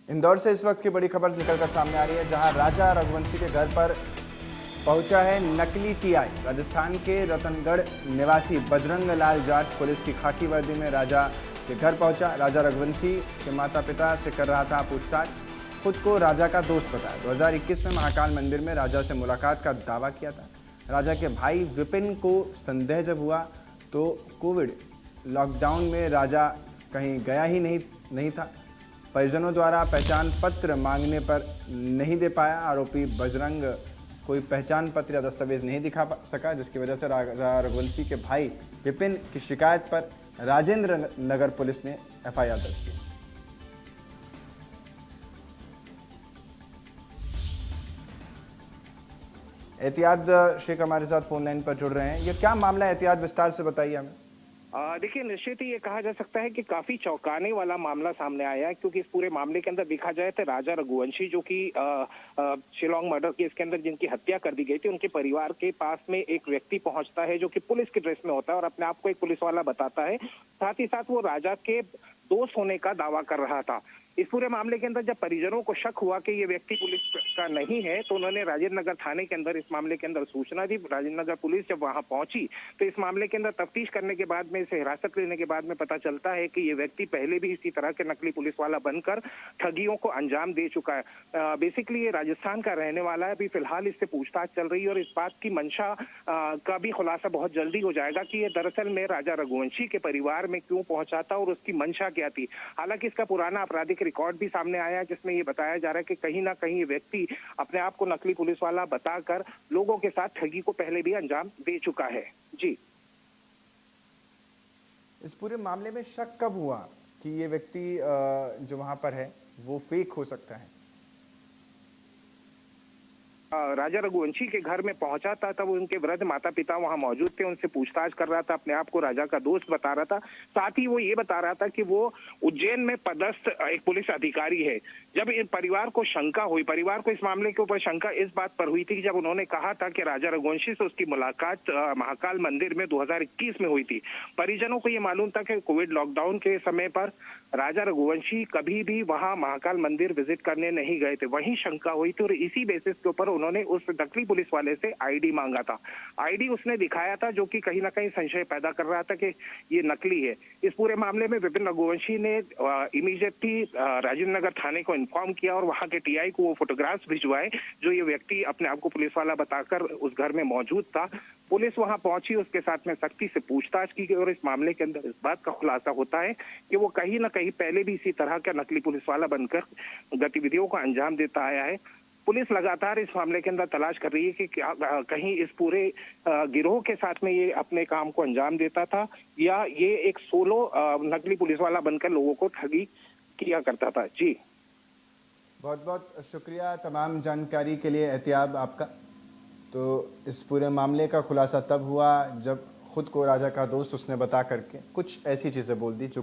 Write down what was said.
इंदौर से इस वक्त की बड़ी खबर निकलकर सामने आ रही है, जहां राजा रघुवंशी के घर पर पहुंचा है नकली टीआई। राजस्थान के रतनगढ़ निवासी बजरंग लाल जाट पुलिस की खाकी वर्दी में राजा के घर पहुंचा। राजा रघुवंशी के माता पिता से कर रहा था पूछताछ। खुद को राजा का दोस्त बताया। 2021 में महाकाल मंदिर में राजा से मुलाकात का दावा किया था। राजा के भाई विपिन को संदेह जब हुआ तो कोविड लॉकडाउन में राजा कहीं गया ही नहीं था। परिजनों द्वारा पहचान पत्र मांगने पर नहीं दे पाया। आरोपी बजरंग कोई पहचान पत्र या दस्तावेज नहीं दिखा सका, जिसकी वजह से राजा रघुवंशी के भाई विपिन की शिकायत पर राजेंद्र नगर पुलिस ने एफआईआर दर्ज की। एहतियात शेख हमारे साथ फोन लाइन पर जुड़ रहे हैं। ये क्या मामला है, एहतियात विस्तार से बताइए हमें। देखिए, निश्चित ही ये कहा जा सकता है कि काफी चौंकाने वाला मामला सामने आया है, क्योंकि इस पूरे मामले के अंदर देखा जाए तो राजा रघुवंशी जो कि शिलोंग मर्डर केस के अंदर जिनकी हत्या कर दी गई थी, उनके परिवार के पास में एक व्यक्ति पहुंचता है जो कि पुलिस की ड्रेस में होता है और अपने आप को एक पुलिस वाला बताता है। साथ ही साथ वो राजा के दोस्त होने का दावा कर रहा था। इस पूरे मामले के अंदर जब परिजनों को शक हुआ कि ये व्यक्ति पुलिस का नहीं है, तो उन्होंने राजेंद्र नगर थाने के अंदर इस मामले के अंदर सूचना दी। राजेंद्र नगर पुलिस जब वहां पहुंची तो इस मामले के अंदर तफ्तीश करने के बाद में, इसे हिरासत लेने के बाद में पता चलता है कि ये व्यक्ति पहले भी इसी तरह के नकली पुलिस वाला बनकर ठगियों को अंजाम दे चुका है। बेसिकली ये राजस्थान का रहने वाला है। अभी फिलहाल इससे पूछताछ चल रही है और इस बात की मंशा का भी खुलासा बहुत जल्दी हो जाएगा कि ये दरअसल में राजा रघुवंशी के परिवार में क्यों पहुंचा था और उसकी मंशा क्या थी। हालांकि इसका पुराना आपराधिक रिकॉर्ड भी सामने आया है, जिसमें ये बताया जा रहा है कि कहीं ना कहीं ये व्यक्ति अपने आप को नकली पुलिस वाला बताकर लोगों के साथ ठगी को पहले भी अंजाम दे चुका है। जी, इस पूरे मामले में शक कब हुआ कि ये व्यक्ति जो वहां पर है वो फेक हो सकता है? राजा रघुवंशी के घर में पहुंचा था, तब उनके वृद्ध माता पिता वहां मौजूद थे। उनसे पूछताछ कर रहा था, अपने आप को राजा का दोस्त बता रहा था। साथ ही वो ये बता रहा था कि वो उज्जैन में पदस्थ एक पुलिस अधिकारी है। जब इन परिवार को शंका हुई, परिवार को इस मामले के ऊपर शंका इस बात पर हुई थी कि जब उन्होंने कहा था कि राजा रघुवंशी से उसकी मुलाकात महाकाल मंदिर में 2021 में हुई थी। परिजनों को ये मालूम था कि कोविड लॉकडाउन के समय पर राजा रघुवंशी कभी भी वहां महाकाल मंदिर विजिट करने नहीं गए थे। वहीं शंका हुई थी और इसी बेसिस के ऊपर उन्होंने उस नकली पुलिस वाले से आईडी मांगा था। आईडी उसने दिखाया था, जो कि कहीं ना कहीं संशय पैदा कर रहा था कि ये नकली है। इस पूरे मामले में विपिन रघुवंशी ने इमीडिएटली राजेंद्र नगर थाने को इन्फॉर्म किया और वहां के टीआई को वो फोटोग्राफ्स भिजवाए जो ये व्यक्ति अपने आप को पुलिस वाला बताकर उस घर में मौजूद था। पुलिस वहां पहुंची, उसके साथ में सख्ती से पूछताछ की गई और इस मामले के अंदर इस बात का खुलासा होता है कि वो कहीं ना कहीं पहले भी इसी तरह का नकली पुलिस वाला बनकर गतिविधियों को अंजाम देता आया है। पुलिस लगातार इस मामले के अंदर तलाश कर रही है कि क्या कहीं इस पूरे गिरोह के साथ में ये अपने काम को अंजाम देता था या ये एक सोलो नकली पुलिस वाला बनकर लोगों को ठगी किया करता था। जी, बहुत बहुत शुक्रिया तमाम जानकारी के लिए एहतियाब आपका। तो इस पूरे मामले का खुलासा तब हुआ जब खुद को राजा का दोस्त उसने बता करके कुछ ऐसी चीज़ें बोल दी जो कि